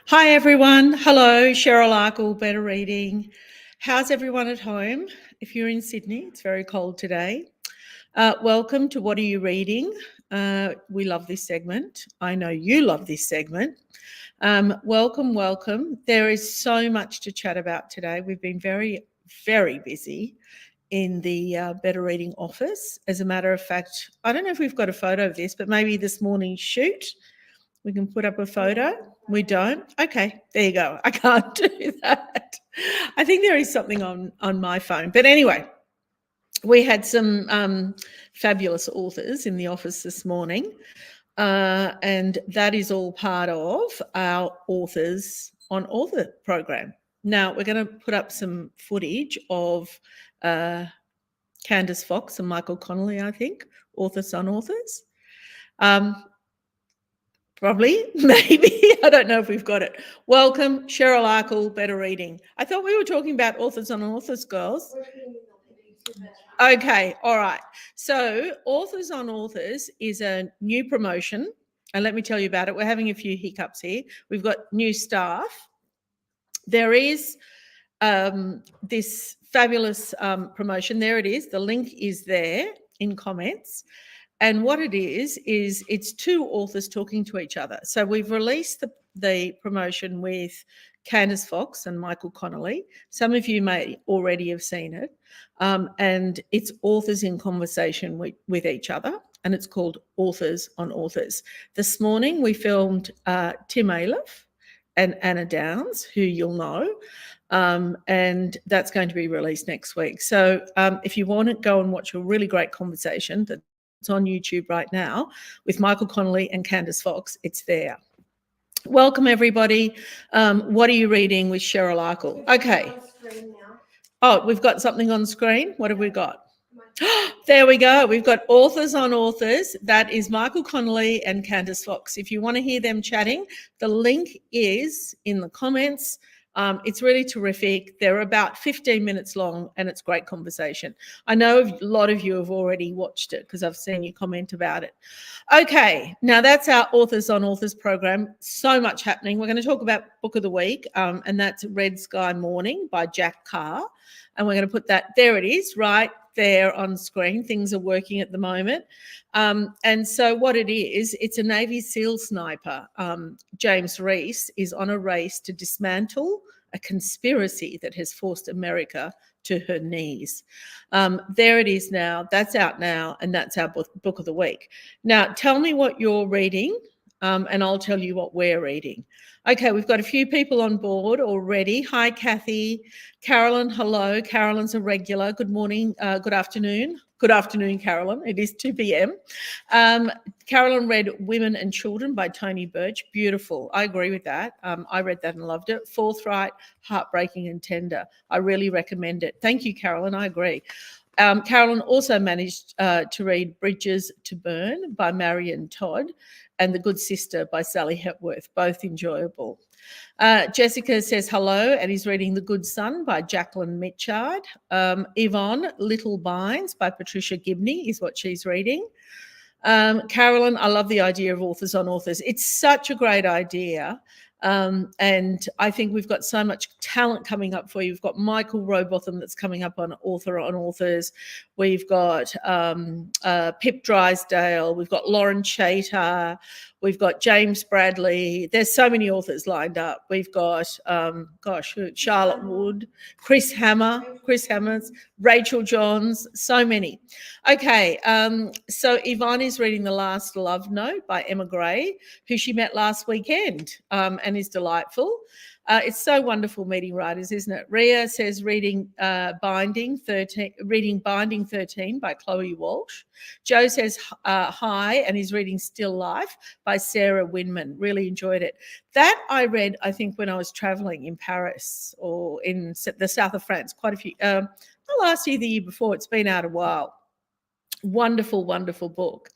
Hi everyone. Hello, Cheryl Arkle, Better Reading. How's everyone at home? If you're in Sydney, it's very cold today. Welcome to What Are You Reading? We love this segment. I know you love this segment. Welcome. There is so much to chat about today. We've been very busy in the Better Reading office. As a matter of fact, I don't know if we've got a photo of this, but maybe this morning's shoot, we can put up a photo. We don't? Okay, there you go. I can't do that. I think there is something on my phone. But anyway, we had some fabulous authors in the office this morning, and that is all part of our Authors on Author program. Now, we're going to put up some footage of Candace Fox and Michael Connolly, I think, Authors on Authors. Probably, maybe. I don't know if we've got it. Welcome, Cheryl Arkle, Better Reading. I thought we were talking about Authors on Authors, girls. Okay, all right. So Authors on Authors is a new promotion, and let me tell you about it. We're having a few hiccups here. We've got new staff. There is this fabulous promotion. There it is. The link is there in comments. And what it is it's two authors talking to each other. So we've released the promotion with Candace Fox and Michael Connolly. Some of you may already have seen it. And it's authors in conversation with each other. And it's called Authors on Authors. This morning we filmed Tim Aleph and Anna Downs, who you'll know. And that's going to be released next week. So if you want to go and watch a really great conversation that it's on YouTube right now with Michael Connolly and Candace Fox, it's there. Welcome, everybody. What are you reading with Cheryl Arkle? Okay. Oh, we've got something on screen. What have we got? There we go. We've got Authors on Authors. That is Michael Connolly and Candace Fox. If you want to hear them chatting, the link is in the comments. It's really terrific. They're about 15 minutes long and it's great conversation. I know a lot of you have already watched it because I've seen you comment about it. Okay, now that's our Authors on Authors program. So much happening. We're going to talk about Book of the Week, and that's Red Sky Morning by Jack Carr. And we're going to put that, there it is, right there on screen. Things are working at the moment. And so what it is, it's a Navy SEAL sniper. James Reese is on a race to dismantle a conspiracy that has forced America to her knees. There it is now. That's out now, and that's our book of the week. Now, tell me what you're reading, and I'll tell you what we're reading. Okay, we've got a few people on board already. Hi, Kathy. Carolyn, hello. Carolyn's a regular. Good morning, good afternoon. Good afternoon, Carolyn. It is 2 p.m. Carolyn read Women and Children by Tony Birch. Beautiful. I agree with that. I read that and loved it. Forthright, heartbreaking and tender. I really recommend it. Thank you, Carolyn. I agree. Carolyn also managed to read Bridges to Burn by Marion Todd and The Good Sister by Sally Hepworth, both enjoyable. Jessica says hello and is reading The Good Son by Jacqueline Mitchard. Yvonne, Little Binds by Patricia Gibney is what she's reading. Carolyn, I love the idea of Authors on Authors. It's such a great idea. And I think we've got so much talent coming up for you. We've got Michael Rowbotham that's coming up on Author on Authors. We've got Pip Drysdale. We've got Lauren Chater. We've got James Bradley. There's so many authors lined up. We've got, Charlotte Wood, Chris Hammers, Rachel Johns, so many. Okay, so Yvonne is reading The Last Love Note by Emma Gray, who she met last weekend, and is delightful. It's so wonderful meeting writers, isn't it? Ria says reading Binding 13 by Chloe Walsh. Joe says hi and is reading Still Life by Sarah Winman. Really enjoyed it. That I read, I think, when I was traveling in Paris or in the south of France, quite a few, not last year, the year before. It's been out a while. Wonderful book.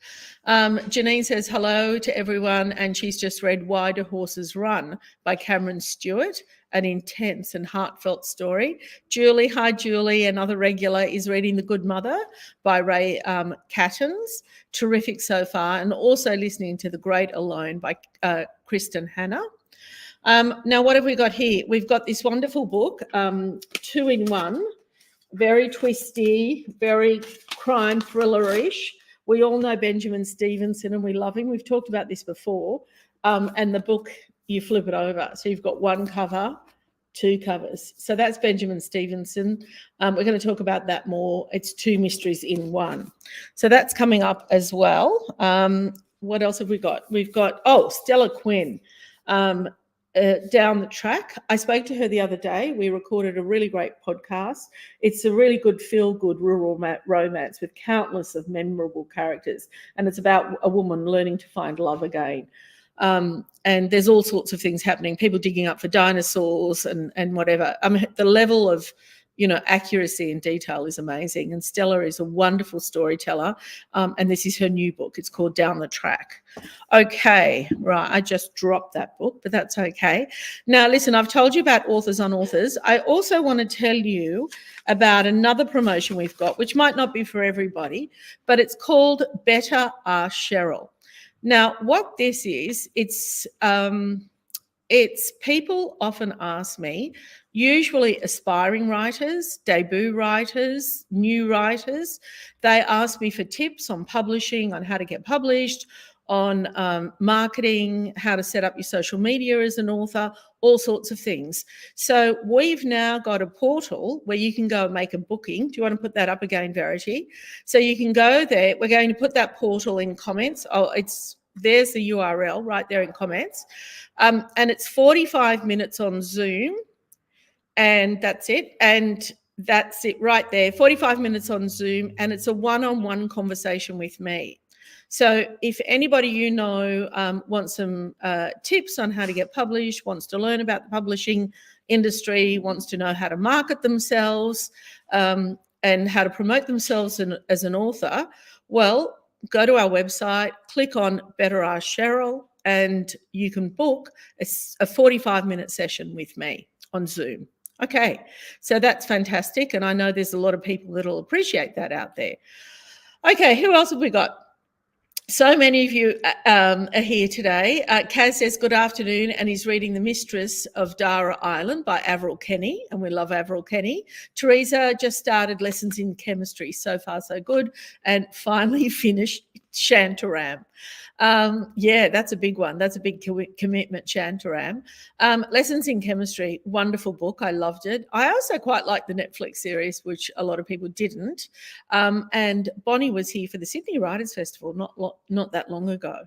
Janine says hello to everyone, and she's just read Why Do Horses Run by Cameron Stewart, an intense and heartfelt story. Julie, hi Julie, another regular, is reading The Good Mother by Ray Cattons. Terrific so far, and also listening to The Great Alone by Kristen Hanna. Now, what have we got here? We've got this wonderful book, 2-in-1, very twisty, very crime thriller-ish. We all know Benjamin Stevenson and we love him. We've talked about this before. And the book, you flip it over. So you've got one cover, two covers. So that's Benjamin Stevenson. We're going to talk about that more. It's 2 mysteries in one. So that's coming up as well. What else have we got? We've got, Stella Quinn. Down the track. I spoke to her the other day. We recorded a really great podcast. It's a really good feel-good rural romance with countless of memorable characters, and it's about a woman learning to find love again. And there's all sorts of things happening, people digging up for dinosaurs and whatever. I mean, the level of accuracy and detail is amazing. And Stella is a wonderful storyteller. And this is her new book. It's called Down the Track. Okay, right. I just dropped that book, but that's okay. Now, listen, I've told you about Authors on Authors. I also want to tell you about another promotion we've got, which might not be for everybody, but it's called Better Ask Cheryl. Now, what this is, it's people often ask me, usually aspiring writers, debut writers, new writers, they ask me for tips on publishing, on how to get published, on marketing, how to set up your social media as an author, all sorts of things. So we've now got a portal where you can go and make a booking. Do you want to put that up again, Verity? So you can go there. We're going to put that portal in comments. There's the URL right there in comments. And it's 45 minutes on Zoom. And that's it. And that's it right there. 45 minutes on Zoom. And it's a one-on-one conversation with me. So if anybody wants some tips on how to get published, wants to learn about the publishing industry, wants to know how to market themselves and how to promote themselves as an author, well, go to our website, click on Better Ask Cheryl, and you can book a 45-minute session with me on Zoom. Okay, so that's fantastic. And I know there's a lot of people that will appreciate that out there. Okay, who else have we got? So many of you are here today. Kaz says, good afternoon, and he's reading The Mistress of Dara Island by Avril Kenny, and we love Avril Kenny. Teresa just started lessons in chemistry. So far, so good, and finally finished Shantaram. Yeah, that's a big one. That's a big commitment, Shantaram. Lessons in Chemistry, wonderful book. I loved it. I also quite liked the Netflix series, which a lot of people didn't. And Bonnie was here for the Sydney Writers Festival not that long ago.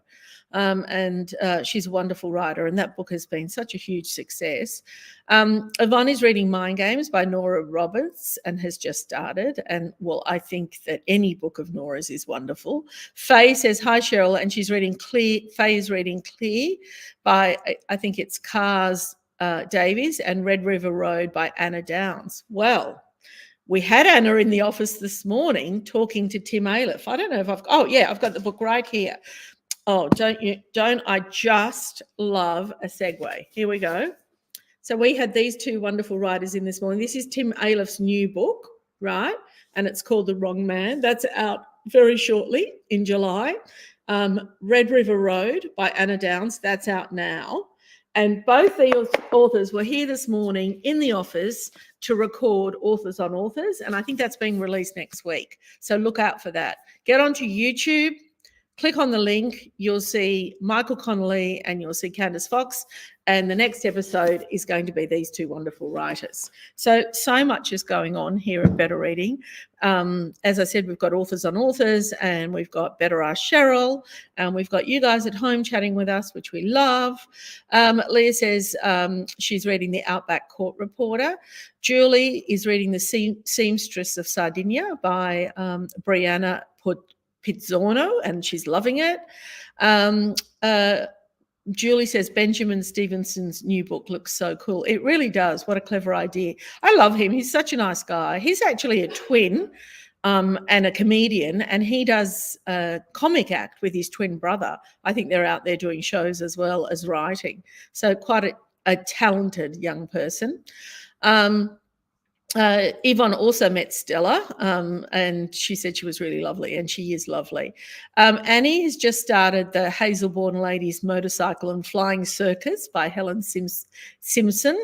And she's a wonderful writer, and that book has been such a huge success. Yvonne is reading Mind Games by Nora Roberts and has just started. And, well, I think that any book of Nora's is wonderful. Faye says, hi, Cheryl, and she's reading Clear. Faye is reading Clear by, I think it's Cars Davies, and Red River Road by Anna Downs. Well, we had Anna in the office this morning talking to Tim Ayliffe. I don't know if I've got the book right here. Oh, don't I just love a segue? Here we go. So we had these two wonderful writers in this morning. This is Tim Ayliffe's new book, right? And it's called The Wrong Man. That's out very shortly in July. Red River Road by Anna Downs. That's out now. And both the authors were here this morning in the office to record Authors on Authors. And I think that's being released next week. So look out for that. Get onto YouTube. Click on the link, you'll see Michael Connolly and you'll see Candice Fox, and the next episode is going to be these two wonderful writers. So much is going on here at Better Reading. As I said, we've got Authors on Authors, and we've got Better Ask Cheryl, and we've got you guys at home chatting with us, which we love. Leah says she's reading The Outback Court Reporter. Julie is reading The Seamstress of Sardinia by Brianna Pizzorno, and she's loving it. Julie says Benjamin Stevenson's new book looks so cool. It really does. What a clever idea. I love him. He's such a nice guy. He's actually a twin and a comedian, and he does a comic act with his twin brother. I think they're out there doing shows as well as writing. So quite a talented young person. Yvonne also met Stella, and she said she was really lovely, and she is lovely. Annie has just started the Hazelbourne Ladies Motorcycle and Flying Circus by Helen Simpson.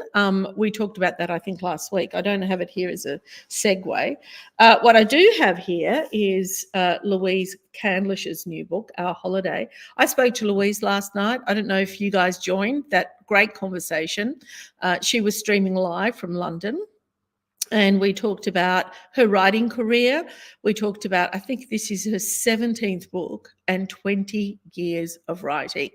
We talked about that, I think, last week. I don't have it here as a segue. What I do have here is Louise Candlish's new book, Our Holiday. I spoke to Louise last night. I don't know if you guys joined that great conversation. She was streaming live from London. And we talked about her writing career. We talked about, I think this is her 17th book and 20 years of writing.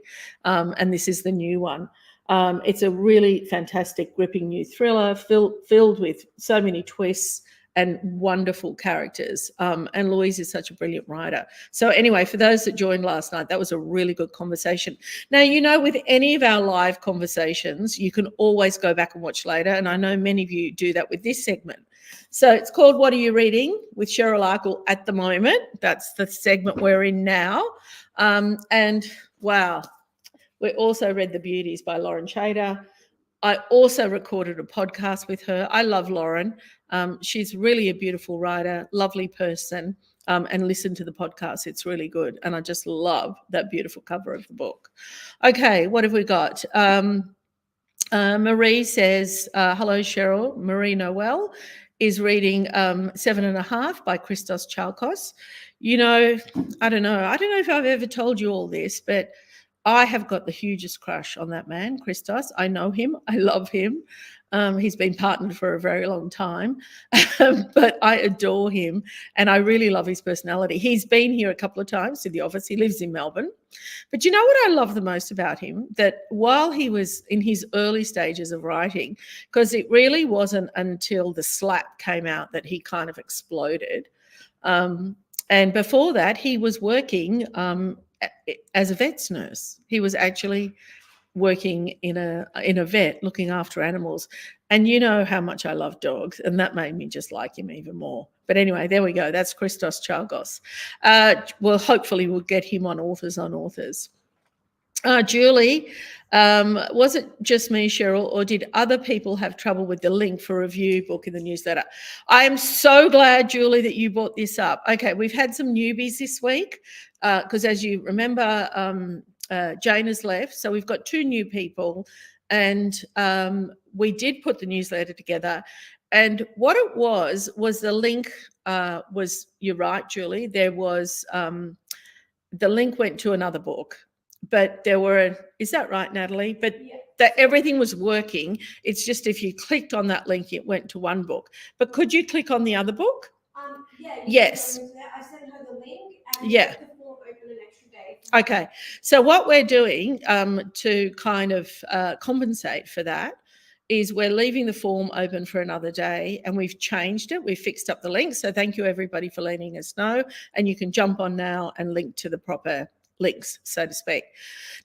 And this is the new one. It's a really fantastic, gripping new thriller filled with so many twists and wonderful characters. And Louise is such a brilliant writer. So anyway, for those that joined last night, that was a really good conversation. Now, you know, with any of our live conversations, you can always go back and watch later. And I know many of you do that with this segment. So it's called What Are You Reading with Cheryl Arkle at the moment. That's the segment we're in now. And wow, we also read The Beauties by Lauren Chader. I also recorded a podcast with her. I love Lauren. She's really a beautiful writer, lovely person, and listen to the podcast. It's really good. And I just love that beautiful cover of the book. Okay, what have we got? Marie says, hello, Cheryl. Marie Noel is reading 7.5 by Christos Chalkos. You know, I don't know if I've ever told you all this, but I have got the hugest crush on that man, Christos. I know him. I love him. He's been partnered for a very long time, but I adore him and I really love his personality. He's been here a couple of times to the office. He lives in Melbourne. But you know what I love the most about him? That while he was in his early stages of writing, because it really wasn't until The Slap came out that he kind of exploded. And before that, he was working as a vet's nurse. He was actually working in a vet looking after animals. And you know how much I love dogs, and that made me just like him even more. But anyway, there we go. That's Christos Chalkos. Well, hopefully we'll get him on Authors on Authors. Julie, was it just me, Cheryl, or did other people have trouble with the link for review book in the newsletter? I am so glad, Julie, that you brought this up. Okay, we've had some newbies this week because as you remember, Jane has left. So we've got 2 new people and we did put the newsletter together. And what it was the link was, you're right, Julie, there was, the link went to another book. But there were, is that right, Natalie? But yeah, that everything was working. It's just if you clicked on that link, it went to one book. But could you click on the other book? Yeah. Yes. I sent her the link and yeah. the form open an extra day. Okay. So what we're doing to kind of compensate for that is we're leaving the form open for another day and we've changed it. We've fixed up the link. So thank you everybody for letting us know. And you can jump on now and link to the proper links, so to speak.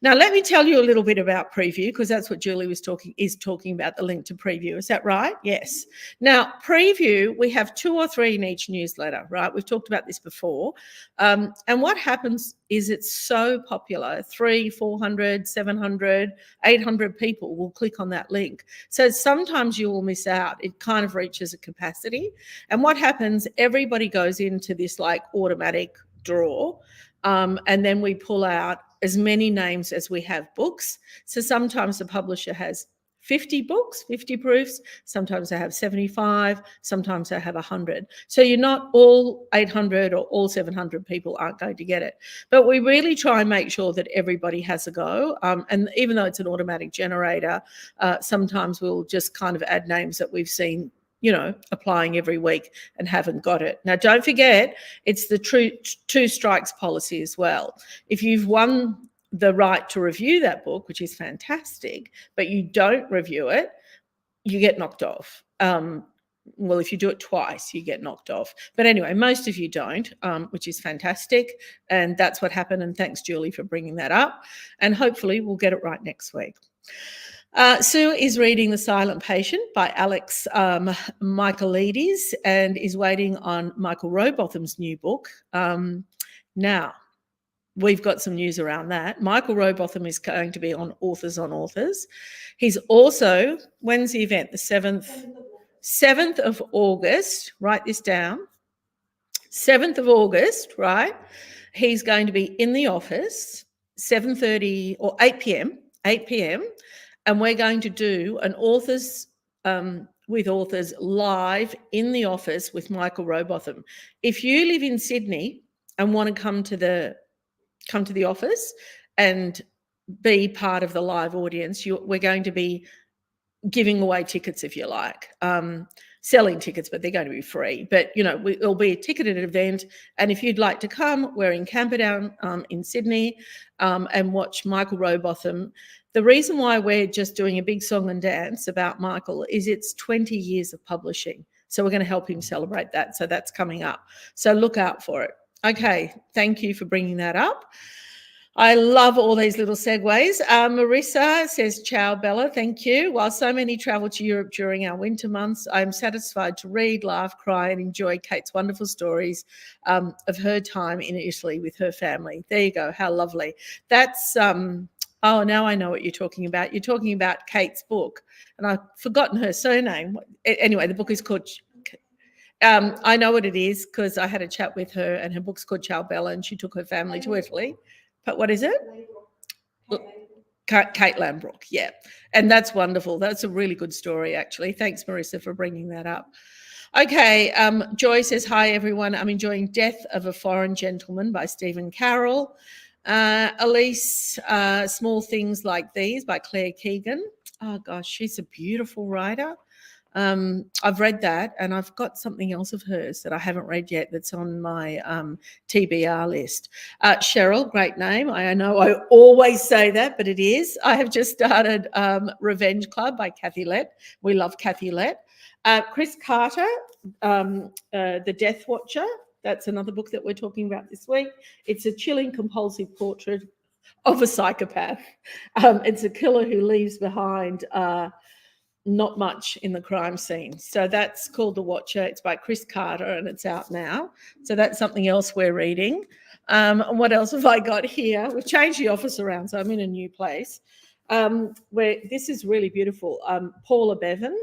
Now, let me tell you a little bit about Preview, because that's what Julie was talking about, the link to Preview. Is that right? Yes. Now, Preview, we have 2 or 3 in each newsletter, right? We've talked about this before. And what happens is it's so popular, 300, 400, 700, 800 people will click on that link. So sometimes you will miss out. It kind of reaches a capacity. And what happens, everybody goes into this like automatic draw. And then we pull out as many names as we have books. So sometimes the publisher has 50 books, 50 proofs. Sometimes they have 75. Sometimes they have 100. So you're not all 800 or all 700 people aren't going to get it. But we really try and make sure that everybody has a go. And even though it's an automatic generator, sometimes we'll just kind of add names that we've seen, you know, applying every week and haven't got it. Now, don't forget, it's the 2 strikes policy as well. If you've won the right to review that book, which is fantastic, but you don't review it, you get knocked off. Well, if you do it twice, you get knocked off. But anyway, most of you don't, which is fantastic. And that's what happened. And thanks, Julie, for bringing that up. And hopefully we'll get it right next week. Sue is reading The Silent Patient by Alex Michaelides and is waiting on Michael Rowbotham's new book. Now, we've got some news around that. Michael Rowbotham is going to be on Authors on Authors. He's also, when's the event? The 7th 7th of August, write this down. 7th of August, right? He's going to be in the office, 7:30 or 8 p.m., 8 p.m., and we're going to do an authors with authors live in the office with Michael Robotham. If you live in Sydney and want to come to the office and be part of the live audience, we're going to be giving away tickets, if you like, selling tickets, but they're going to be free. But, it'll be a ticketed event. And if you'd like to come, we're in Camperdown in Sydney and watch Michael Robotham. The reason why we're just doing a big song and dance about Michael is it's 20 years of publishing. So we're going to help him celebrate that. So that's coming up. So look out for it. Okay, thank you for bringing that up. I love all these little segues. Marissa says, ciao, Bella. Thank you. While so many travel to Europe during our winter months, I'm satisfied to read, laugh, cry, and enjoy Kate's wonderful stories of her time in Italy with her family. There you go. How lovely. That's, now I know what you're talking about. You're talking about Kate's book, and I've forgotten her surname. Anyway, the book is called... I know what it is because I had a chat with her, and her book's called Ciao, Bella, and she took her family to Italy. But what is it? Kate Lambrook, yeah. And that's wonderful. That's a really good story, actually. Thanks, Marissa, for bringing that up. Okay, Joy says, hi, everyone. I'm enjoying Death of a Foreign Gentleman by Stephen Carroll. Elise, Small Things Like These by Claire Keegan. Oh, gosh, she's a beautiful writer. I've read that, and I've got something else of hers that I haven't read yet that's on my TBR list. Cheryl, great name. I know I always say that, but it is. I have just started Revenge Club by Kathy Lett. We love Kathy Lett. Chris Carter, The Death Watcher. That's another book that we're talking about this week. It's a chilling, compulsive portrait of a psychopath. It's a killer who leaves behind not much in the crime scene. So that's called The Watcher. It's by Chris Carter and it's out now. So that's something else we're reading. And what else have I got here? We've changed the office around, so I'm in a new place. Where this is really beautiful. Paula Bevan,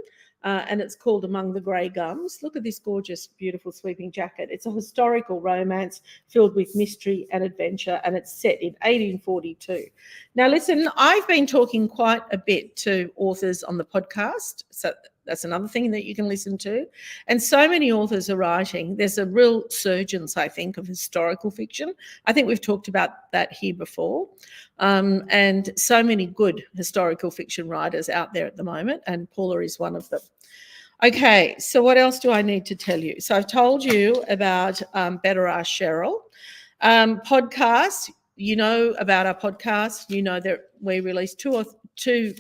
and it's called Among the Grey Gums. Look at this gorgeous, beautiful sweeping jacket. It's a historical romance filled with mystery and adventure, and it's set in 1842. Now, listen, I've been talking quite a bit to authors on the podcast, so that's another thing that you can listen to. And so many authors are writing. There's a real surgence, I think, of historical fiction. I think we've talked about that here before. And so many good historical fiction writers out there at the moment, and Paula is one of them. Okay, so what else do I need to tell you? So I've told you about Better Ask Cheryl. Podcast, you know about our podcast. You know that we release one or two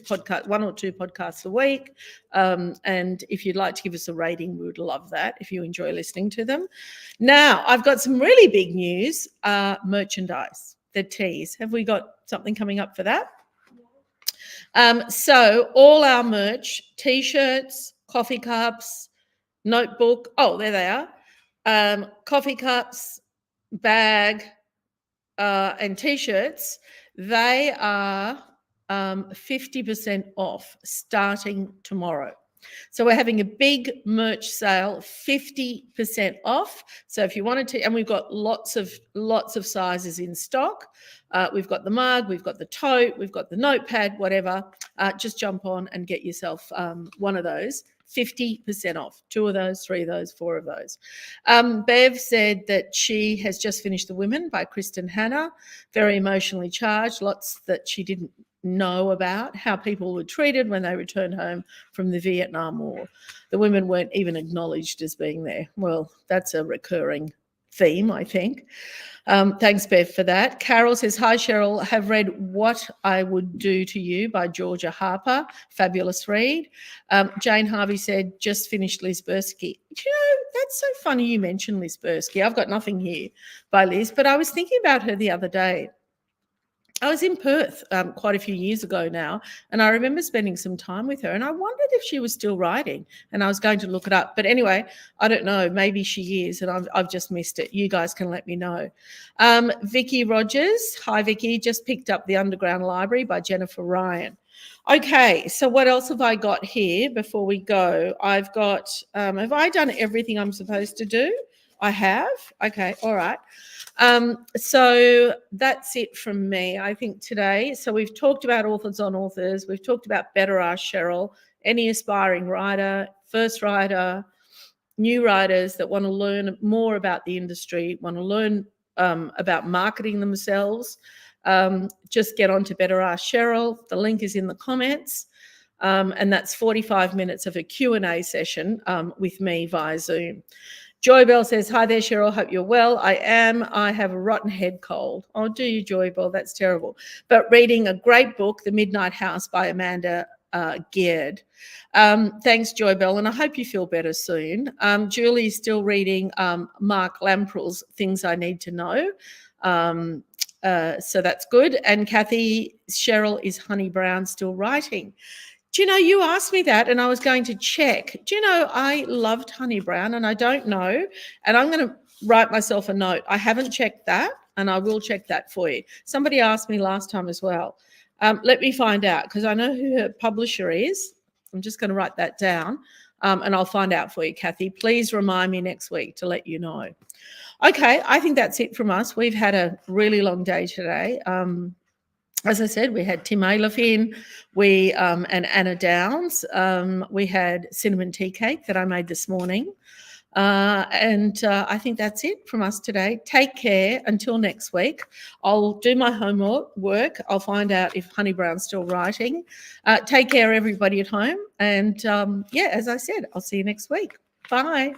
podcasts a week. And if you'd like to give us a rating, we would love that if you enjoy listening to them. Now, I've got some really big news, merchandise, the teas. Have we got something coming up for that? So all our merch, T-shirts, coffee cups, notebook. Oh, there they are. Coffee cups, bag, and T-shirts. They are 50% off starting tomorrow. So we're having a big merch sale, 50% off. So if you wanted to, and we've got lots of sizes in stock. We've got the mug, we've got the tote, we've got the notepad, whatever. Just jump on and get yourself one of those. 50% off. 2 of those, 3 of those, 4 of those. Bev said that she has just finished The Women by Kristen Hanna. Very emotionally charged, lots that she didn't know about, how people were treated when they returned home from the Vietnam War. The women weren't even acknowledged as being there. Well, that's a recurring theme, I think. Thanks, Bev, for that. Carol says, hi, Cheryl. Have read What I Would Do to You by Georgia Harper. Fabulous read. Jane Harvey said, just finished Liz Bursky. You know, that's so funny you mentioned Liz Bursky. I've got nothing here by Liz, but I was thinking about her the other day. I was in Perth quite a few years ago now, and I remember spending some time with her, and I wondered if she was still writing, and I was going to look it up. But anyway, I don't know. Maybe she is, and I've just missed it. You guys can let me know. Vicky Rogers. Hi, Vicky. Just picked up The Underground Library by Jennifer Ryan. Okay, so what else have I got here before we go? I've got, have I done everything I'm supposed to do? I have. Okay, all right. So that's it from me, I think, today. So we've talked about Authors on Authors. We've talked about Better Ask Cheryl, any aspiring writer, first writer, new writers that want to learn more about the industry, want to learn about marketing themselves. Just get on to Better Ask Cheryl. The link is in the comments. And that's 45 minutes of a Q&A session with me via Zoom. Joy Bell says, hi there, Cheryl. Hope you're well. I am. I have a rotten head cold. Oh, do you, Joy Bell? That's terrible. But reading a great book, The Midnight House by Amanda Geard. Thanks, Joy Bell, and I hope you feel better soon. Julie's still reading Mark Lamprell's Things I Need to Know. So that's good. And Kathy, Cheryl, is Honey Brown still writing? Do you know, you asked me that and I was going to check. Do you know, I loved Honey Brown and I don't know. And I'm going to write myself a note. I haven't checked that and I will check that for you. Somebody asked me last time as well. Let me find out because I know who her publisher is. I'm just going to write that down and I'll find out for you, Kathy. Please remind me next week to let you know. Okay, I think that's it from us. We've had a really long day today. As I said, we had Tim Aliff in, and Anna Downs. We had cinnamon tea cake that I made this morning. And I think that's it from us today. Take care until next week. I'll do my homework. I'll find out if Honey Brown's still writing. Take care, everybody at home. And yeah, as I said, I'll see you next week. Bye.